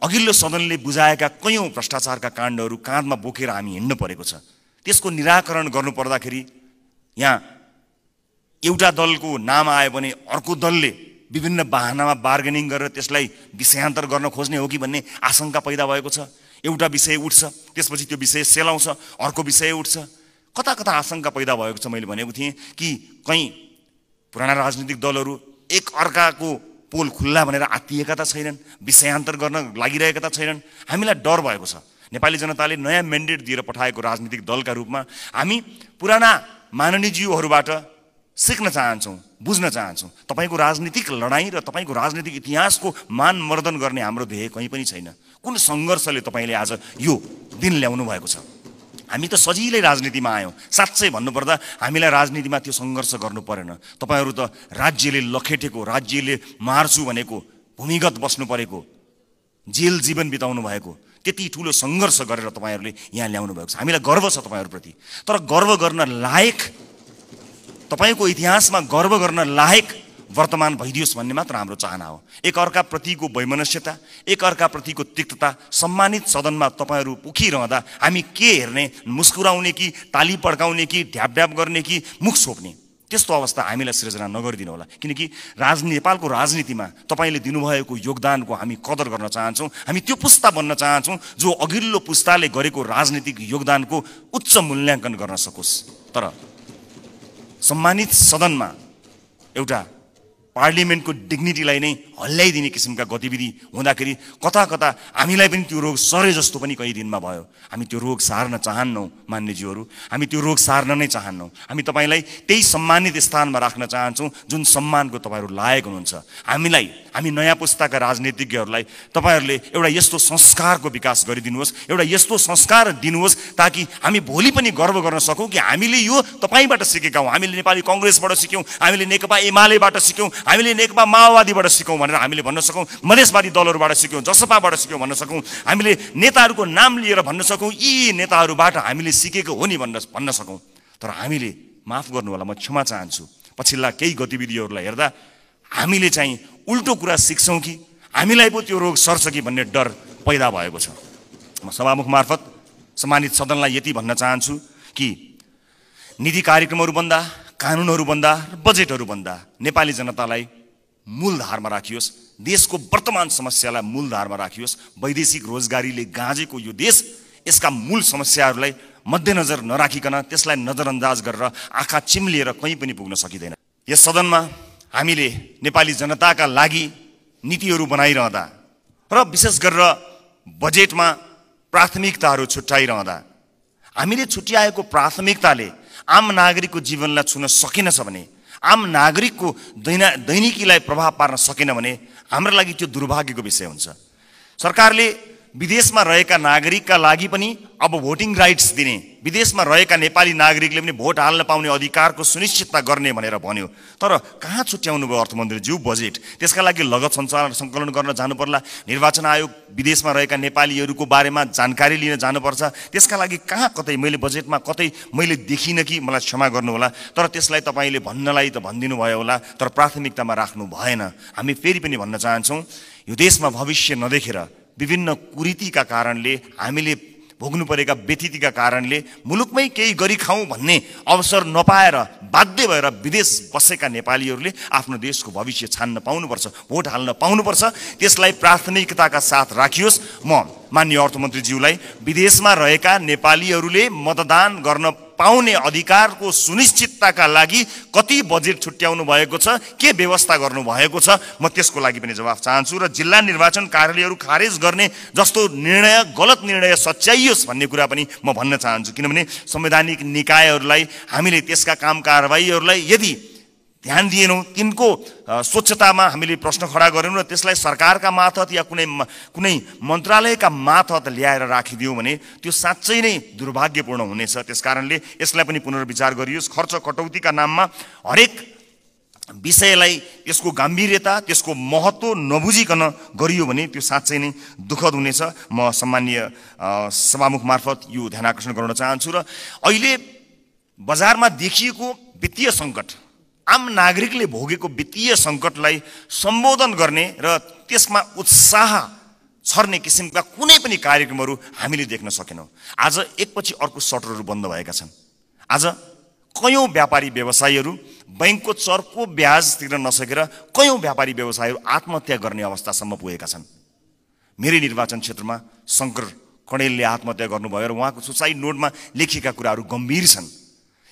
अघिल्लो सदनले बुझाएका कयौं भ्रष्टाचारका काण्डहरू काँधमा बोकेर हामी हिँड्नु परेको छ। त्यसको निराकरण गर्नु पर्दाखेरि यहाँ एउटा दलको नाम आयो भने अर्को दलले विभिन्न बहानामा बार्गेनिङ गरेर त्यसलाई विषयान्तर गर्न खोज्ने हो कि भन्ने आशंका पैदा भएको छ। एउटा विषय उठ्छ, त्यसपछि त्यो विषय सेलाउँछ, अर्को विषय उठ्छ। कता कता आशंका पैदा भएको छ। मैले भनेको थिएँ कि कहीँ पुराना राजनीतिक दलहरू एक अर्काको पोल खुल्ला भनेर आत्तिएका त छैनन्, विषयान्तर गर्न लागिरहेका त छैनन्। हामीलाई डर भएको छ। नेपाली जनताले नयाँ म्यान्डेट दिएर पठाएको राजनीतिक दलका रूपमा हामी पुराना माननीयज्यूहरूबाट सिक्न चाहन्छौँ, बुझ्न चाहन्छौँ। तपाईँको राजनीतिक लडाईँ र तपाईँको राजनीतिक इतिहासको मानमर्दन गर्ने हाम्रो ध्येय कहीँ पनि छैन। कुन सङ्घर्षले तपाईँले आज यो दिन ल्याउनु भएको छ? हामी त सजिलै राजनीतिमा आयौँ। साँच्चै भन्नुपर्दा हामीलाई राजनीतिमा त्यो सङ्घर्ष गर्नु परेन। तपाईँहरू त राज्यले लखेटेको, राज्यले मार्छु भनेको, भूमिगत बस्नु परेको, जेल जीवन बिताउनु भएको त्यति ठुलो सङ्घर्ष गरेर तपाईँहरूले यहाँ ल्याउनु भएको छ। हामीलाई गर्व छ तपाईँहरूप्रति। तर गर्व गर्न लायक, तपाईँको इतिहासमा गर्व गर्न लायक वर्तमान भइदियोस् भन्ने मात्र हाम्रो चाहना हो। एकअर्का प्रतिको वैमनस्यता, एकअर्का प्रतिको तिक्तता सम्मानित सदनमा तपाईँहरू उखिरहँदा हामी के हेर्ने? मुस्कुराउने कि ताली पड्काउने कि ढ्याप गर्ने कि मुख छोप्ने? त्यस्तो अवस्था हामीलाई सृजना नगरिदिनु होला। किनकि नेपालको राजनीतिमा तपाईँले दिनुभएको योगदानको हामी कदर गर्न चाहन्छौँ। हामी त्यो पुस्ता बन्न चाहन्छौँ जो अघिल्लो पुस्ताले गरेको राजनीतिक योगदानको उच्च मूल्याङ्कन गर्न सकोस्। तर सम्मानित सदनमा एउटा पार्लिमेन्टको डिग्निटीलाई नै हल्लाइदिने किसिमका गतिविधि हुँदाखेरि कता कता हामीलाई पनि त्यो रोग सरे जस्तो पनि कहीँ दिनमा भयो। हामी त्यो रोग सार्न चाहन्नौँ मान्यज्यूहरू, हामी त्यो रोग सार्न नै चाहन्नौँ। हामी तपाईँलाई त्यही सम्मानित स्थानमा राख्न चाहन्छौँ जुन सम्मानको तपाईँहरू लायक हुनुहुन्छ। हामी नयाँ पुस्ताका राजनीतिज्ञहरूलाई तपाईँहरूले एउटा यस्तो संस्कारको विकास गरिदिनुहोस्, एउटा यस्तो संस्कार दिनुहोस् ताकि हामी भोलि पनि गर्व गर्न सकौँ कि हामीले यो तपाईँबाट सिकेका हौँ। हामीले नेपाली कङ्ग्रेसबाट सिक्यौँ, हामीले नेकपा एमालेबाट सिक्यौँ, हामीले नेकपा माओवादीबाट सिक्यौँ भनेर हामीले भन्न सकौँ, मधेसवादी दलहरूबाट सिक्यौँ, जसपाबाट सिक्यौँ भन्न सकौँ, हामीले नेताहरूको नाम लिएर भन्न सकौँ यी नेताहरूबाट हामीले सिकेको हो नि भन्न सकौँ। तर हामीले, माफ गर्नु होला, म क्षमा चाहन्छु, पछिल्ला केही गतिविधिहरूलाई हेर्दा हामीले चाहिँ उल्टो कुरा सिक्छौँ कि हामीलाई पो त्यो रोग सर्छ कि भन्ने डर पैदा भएको छ। म सभामुख मार्फत सम्मानित सदनलाई यति भन्न चाहन्छु कि नीति कार्यक्रमहरू भन्दा, कानुनहरू भन्दा, बजेटहरू भन्दा नेपाली जनतालाई मूलधारमा राखियोस्, देशको वर्तमान समस्यालाई मूलधारमा राखियोस्। वैदेशिक रोजगारीले गाँजेको यो देश, यसका मूल समस्याहरूलाई मध्यनजर नराखिकन त्यसलाई नजरअन्दाज गरेर आँखा चिम्लिएर कहीँ पनि पुग्न सकिँदैन। यस सदनमा हामीले नेपाली जनताका लागि नीतिहरू बनाइरहँदा र विशेष गरेर बजेटमा प्राथमिकताहरू छुट्याइरहँदा हामीले छुट्याएको प्राथमिकताले आम नागरिकको जीवनलाई छुन सकेनछ भने, आम नागरिकको दैनिकीलाई प्रभाव पार्न सकेन भने हाम्रो लागि त्यो दुर्भाग्यको विषय हुन्छ। सरकारले विदेशमा रहेका नागरिकका लागि पनि अब भोटिङ राइट्स दिने, विदेशमा रहेका नेपाली नागरिकले पनि भोट हाल्न पाउने अधिकारको सुनिश्चितता गर्ने भनेर भन्यो। तर कहाँ छुट्याउनु भयो अर्थमन्त्रीज्यू बजेट? त्यसका लागि लगत सङ्कलन गर्न जानु पर्ला, निर्वाचन आयोग विदेशमा रहेका नेपालीहरूको बारेमा जानकारी लिन जानुपर्छ। त्यसका लागि कहाँ कतै मैले बजेटमा कतै मैले देखिनँ कि, मलाई क्षमा गर्नुहोला, तर त्यसलाई तपाईँले भन्नलाई त भनिदिनु भयो होला, तर प्राथमिकतामा राख्नु भएन। हामी फेरि पनि भन्न चाहन्छौँ, यो देशमा भविष्य नदेखेर, विभिन्न कुरीतिका कारणले, हामीले भोग्नु परेका व्यथितिका कारणले मुलुकमै केही गरी खाउँ भन्ने अवसर नपाएर बाध्य भएर विदेश बसेका नेपालीहरूले आफ्नो देशको भविष्य छान्न पाउनुपर्छ, भोट हाल्न पाउनुपर्छ। त्यसलाई प्राथमिकताका साथ राखियोस्। म माननीय अर्थमन्त्रीज्यूलाई विदेशमा रहेका नेपालीहरूले मतदान गर्न पाउने अधिकारको सुनिश्चितताका लागि कति बजेट छुट्याउनु भएको छ, के व्यवस्था गर्नु भएको छ, म त्यसको लागि पनि जवाफ चाहन्छु। र जिल्ला निर्वाचन कार्यालयहरू खारेज गर्ने जस्तो निर्णय, गलत निर्णय सच्याइयोस् भन्ने कुरा पनि म भन्न चाहन्छु। किनभने संवैधानिक निकायहरूलाई, हामीले त्यसका काम कारबाहीहरूलाई यदि ध्यान दिएनौँ, तिनको स्वच्छतामा हामीले प्रश्न खडा गरेनौँ र त्यसलाई सरकारका मार्फत या कुनै मन्त्रालयका मार्फत ल्याएर राखिदियौँ भने त्यो साँच्चै नै दुर्भाग्यपूर्ण हुनेछ। त्यसकारणले यसलाई पनि पुनर्विचार गरियोस्। खर्च कटौतीका नाममा हरेक विषयलाई यसको गम्भीरता, त्यसको महत्त्व नबुझिकन गरियो भने त्यो साँच्चै नै दुःखद हुनेछ। म सम्माननीय सभामुख मार्फत यो ध्यान आकर्षण गर्न चाहन्छु। र अहिले बजारमा देखिएको वित्तीय सङ्कट, आम नागरिकले भोगेको वित्तीय सङ्कटलाई सम्बोधन गर्ने र त्यसमा उत्साह छर्ने किसिमका कुनै पनि कार्यक्रमहरू हामीले देख्न सकेनौँ। आज एकपछि अर्को सटरहरू बन्द भएका छन्। आज कयौं व्यापारी व्यवसायीहरू बैंकको चर्को ब्याज तिर्न नसकेर कयौं व्यापारी व्यवसायीहरू आत्महत्या गर्ने अवस्थासम्म पुगेका छन्। मेरै निर्वाचन क्षेत्रमा शंकर कणेलले आत्महत्या गर्नुभयो र उहाँको सुसाइड नोटमा लेखिएका कुराहरू गम्भीर छन्।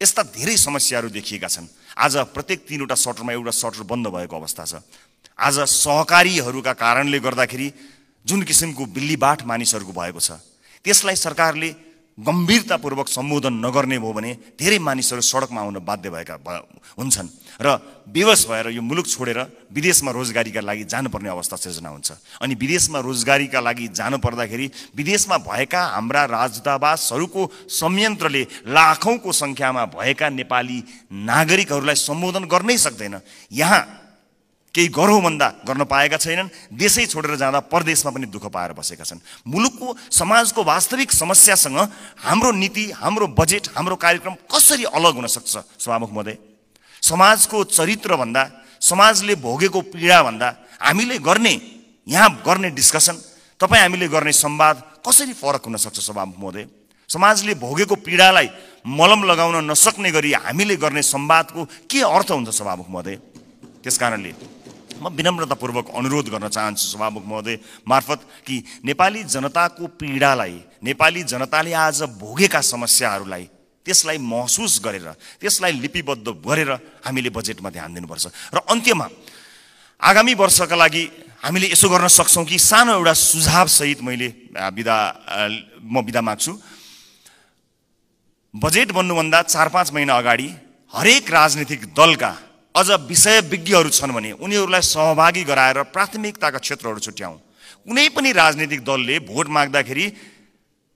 यस्ता धेरै समस्याहरू देखिएका छन्। आज प्रत्येक 3वटा सटरमा एउटा सटर बन्द भएको अवस्था छ। आज सहकारीहरूका कारणले गर्दाखेरि जुन किसिमको बिल्लीबाट मानिसहरूको भएको छ, त्यसलाई सरकारले गम्भीरतापूर्वक सम्बोधन नगर्ने भयो भने धेरै मानिसहरू सडकमा आउन बाध्य भएका हुन्छन् र बेवश भएर यो मुलुक छोडेर विदेशमा रोजगारीका लागि जानुपर्ने अवस्था सिर्जना हुन्छ। अनि विदेशमा रोजगारीका लागि जानु पर्दाखेरि विदेशमा भएका हाम्रा राजदूतावासहरूको संयन्त्रले लाखौंको संख्यामा भएका नेपाली नागरिकहरूलाई सम्बोधन गर्नै सक्दैन। यहाँ केही गरौँ भन्दा गर्न पाएका छैनन्। देशै छोडेर जाँदा परदेशमा पनि दुःख पाएर बसेका छन्। मुलुकको समाजको वास्तविक समस्यासँग हाम्रो नीति, हाम्रो बजेट, हाम्रो कार्यक्रम कसरी अलग हुन सक्छ? सभामुख महोदय, समाजको चरित्र भन्दा, समाजले भोगेको पीडा भन्दा हामीले यहाँ गर्ने डिस्कसन, तपाईँ हामीले गर्ने संवाद कसरी फरक हुन सक्छ? सभामुख महोदय, समाजले भोगेको पीडालाई मलम लगाउन नसक्ने गरी हामीले गर्ने संवादको के अर्थ हुन्छ? सभामुख महोदय, त्यसकारणले म विनम्रतापूर्वक अनुरोध गर्न चाहन्छु सभामुख महोदय मार्फत कि नेपाली जनताको पीडालाई, नेपाली जनताले आज भोगेका समस्याहरूलाई त्यसलाई महसुस गरेर, त्यसलाई लिपिबद्ध गरेर हामीले बजेटमा ध्यान दिनुपर्छ। र अन्त्यमा आगामी वर्षका लागि हामीले यसो गर्न सक्छौँ कि सानो एउटा सुझाव सहित म बिदा माग्छु। बजेट बन्नुभन्दा 4-5 महिना अगाडि हरेक राजनीतिक दलका अझ विषय विज्ञहरू छन् भने उनीहरूलाई सहभागी गराएर प्राथमिकताका क्षेत्रहरू छुट्याउँ। कुनै पनि राजनीतिक दलले भोट माग्दाखेरि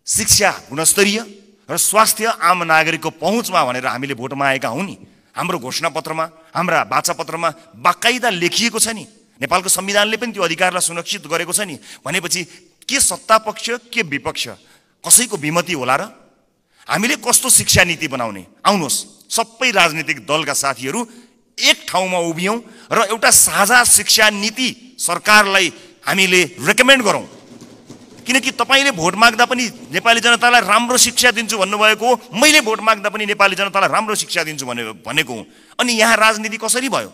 शिक्षा गुणस्तरीय र स्वास्थ्य आम नागरिकको पहुँचमा भनेर हामीले भोट मागेका हौँ नि। हाम्रो घोषणापत्रमा, हाम्रा वाचापत्रमा बाकाइदा लेखिएको छ नि। नेपालको संविधानले पनि त्यो अधिकारलाई सुरक्षित गरेको छ नि। भनेपछि के सत्तापक्ष के विपक्ष कसैको विमति होला र? हामीले कस्तो शिक्षा नीति बनाउने? आउनुहोस् सबै राजनीतिक दलका साथीहरू एक ठाउँमा उभियौँ र एउटा साझा शिक्षा नीति सरकारलाई हामीले रेकमेन्ड गरौँ। किनकि तपाईँले भोट माग्दा पनि नेपाली जनतालाई राम्रो शिक्षा दिन्छु भन्नुभएको हो, मैले भोट माग्दा पनि नेपाली जनतालाई राम्रो शिक्षा दिन्छु भनेको हुँ। अनि यहाँ राजनीति कसरी भयो?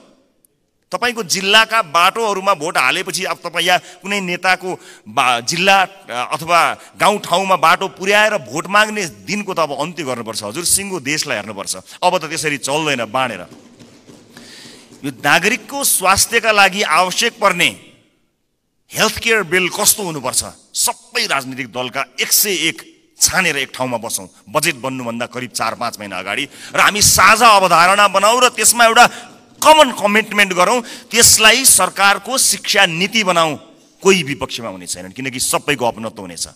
तपाईँको जिल्लाका बाटोहरूमा भोट हालेपछि अब तपाईँ यहाँ कुनै नेताको जिल्ला अथवा गाउँ ठाउँमा बाटो पुर्याएर भोट माग्ने दिनको त अब अन्त्य गर्नुपर्छ। हजुर, सिङ्गो देशलाई हेर्नुपर्छ। अब त त्यसरी चल्दैन बाँडेर। यो नागरिकको स्वास्थ्यका लागि आवश्यक पर्ने हेल्थ केयर बिल कस्तो हुनुपर्छ? सबै राजनीतिक दलका 101 छानेर एक ठाउँमा बसौँ बजेट बन्नुभन्दा करिब 4-5 महिना अगाडि र हामी साझा अवधारणा बनाऊ र त्यसमा एउटा कमन कमिटमेन्ट गरौँ। त्यसलाई सरकारको शिक्षा नीति बनाऊ। कोही विपक्षमा हुने छैनन् किनकि सबैको अपनत्व हुनेछ।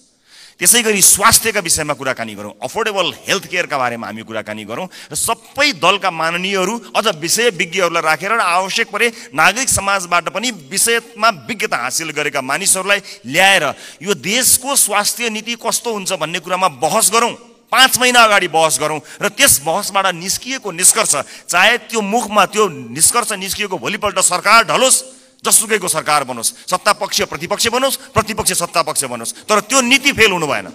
त्यसैगरी स्वास्थ्यका विषयमा कुराकानी गरौँ, अफोर्डेबल हेल्थ केयरका बारेमा हामी कुराकानी गरौँ र सबै दलका माननीयहरू अझ विषय विज्ञहरूलाई राखेर र आवश्यक परे नागरिक समाजबाट पनि विषयमा विज्ञता हासिल गरेका मानिसहरूलाई ल्याएर यो देशको स्वास्थ्य नीति कस्तो हुन्छ भन्ने कुरामा बहस गरौँ। 5 महिना अगाडि बहस गरौँ र त्यस बहसबाट निस्किएको निष्कर्ष, चाहे त्यो मुखमा त्यो निष्कर्ष निस्किएको भोलिपल्ट सरकार ढलोस्, जसुकैको सरकार बनोस्, सत्ता पक्ष प्रतिपक्ष बनोस्, प्रतिपक्ष सत्ता पक्ष बनोस्, तर त्यो नीति फेल हुनु भएन।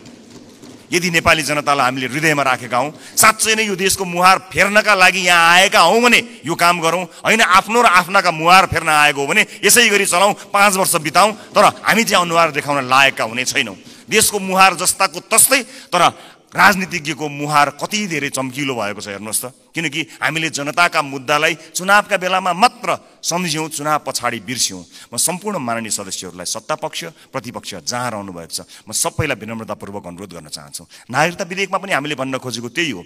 यदि नेपाली जनतालाई हामीले हृदयमा राखेका हौँ, साँच्चै नै यो देशको मुहार फेर्नका लागि यहाँ आएका हौँ भने यो काम गरौँ। होइन आफ्नो र आफ्नाका मुहार फेर्न आएको हो भने यसै गरी चलाउँ, 5 वर्ष बिताउँ, तर हामी चाहिँ अनुहार देखाउन लायकका हुने छैनौँ। देशको मुहार जस्ताको तस्तै, तर राजनीतिज्ञको मुहार कति धेरै चम्किलो भएको छ हेर्नुहोस् त। किनकि हामीले जनताका मुद्दालाई चुनावका बेलामा मात्र सम्झ्यौँ, चुनाव पछाडि बिर्स्यौँ। म सम्पूर्ण माननीय सदस्यहरूलाई सत्तापक्ष प्रतिपक्ष जहाँ रहनु भएको छ म सबैलाई विनम्रतापूर्वक अनुरोध गर्न चाहन्छु। नागरिकता विधेयकमा पनि हामीले भन्न खोजेको त्यही हो।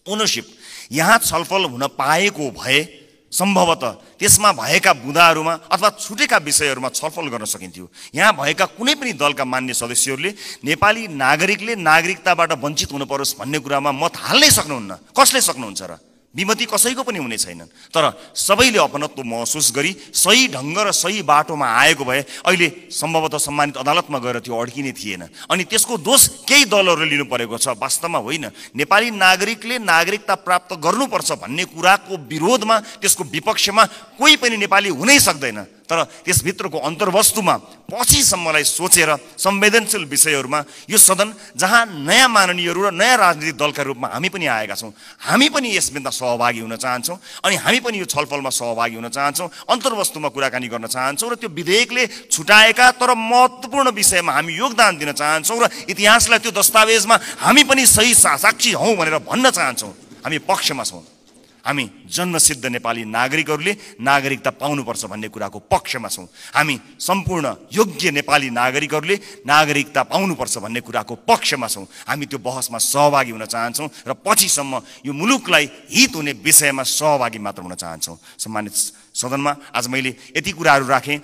ओनरसिप यहाँ छलफल हुन पाएको भए सम्भवतः त्यसमा भएका बुँदाहरूमा अथवा छुटेका विषयहरूमा छलफल गर्न सकिन्थ्यो। यहाँ भएका कुनै पनि दलका मान्य सदस्यहरूले नेपाली नागरिकले नागरिकताबाट वञ्चित हुनु परोस् भन्ने कुरामा मत हाल्नै सक्नुहुन्न। कसले सक्नुहुन्छ र? विमति कसैको पनि हुने छैनन्। तर सबैले अपनत्व महसुस गरी सही ढङ्ग र सही बाटोमा आएको भए अहिले सम्भवतः सम्मानित अदालतमा गएर त्यो अड्किने थिएन। अनि त्यसको दोष केही दलहरूले लिनु परेको छ, वास्तवमा होइन। नेपाली नागरिकले नागरिकता प्राप्त गर्नुपर्छ भन्ने कुराको विरोधमा, त्यसको विपक्षमा कोही पनि नेपाली हुनै सक्दैन। तर त्यसभित्रको अन्तर्वस्तुमा पछिसम्मलाई सोचेर संवेदनशील विषयहरूमा यो सदन जहाँ नयाँ माननीयहरू र नयाँ राजनीतिक दलका रूपमा हामी पनि आएका छौँ, हामी पनि यसमा सहभागी हुन चाहन्छौँ अनि हामी पनि यो छलफलमा सहभागी हुन चाहन्छौँ, अन्तर्वस्तुमा कुराकानी गर्न चाहन्छौँ र त्यो विधेयकले छुटाएका तर महत्त्वपूर्ण विषयमा हामी योगदान दिन चाहन्छौँ र इतिहासलाई त्यो दस्तावेजमा हामी पनि सही साक्षी हौँ भनेर भन्न चाहन्छौँ। हामी पक्षमा छौँ। हामी जन्मसिद्ध नेपाली नागरिकहरूले नागरिकता पाउनुपर्छ भन्ने कुराको पक्षमा छौँ। हामी सम्पूर्ण योग्य नेपाली नागरिकहरूले नागरिकता पाउनुपर्छ भन्ने कुराको पक्षमा छौँ। हामी त्यो बहसमा सहभागी हुन चाहन्छौँ र पछिसम्म यो मुलुकलाई हित हुने विषयमा सहभागी मात्र हुन चाहन्छौँ। सम्मानित सदनमा आज मैले यति कुराहरू राखेँ।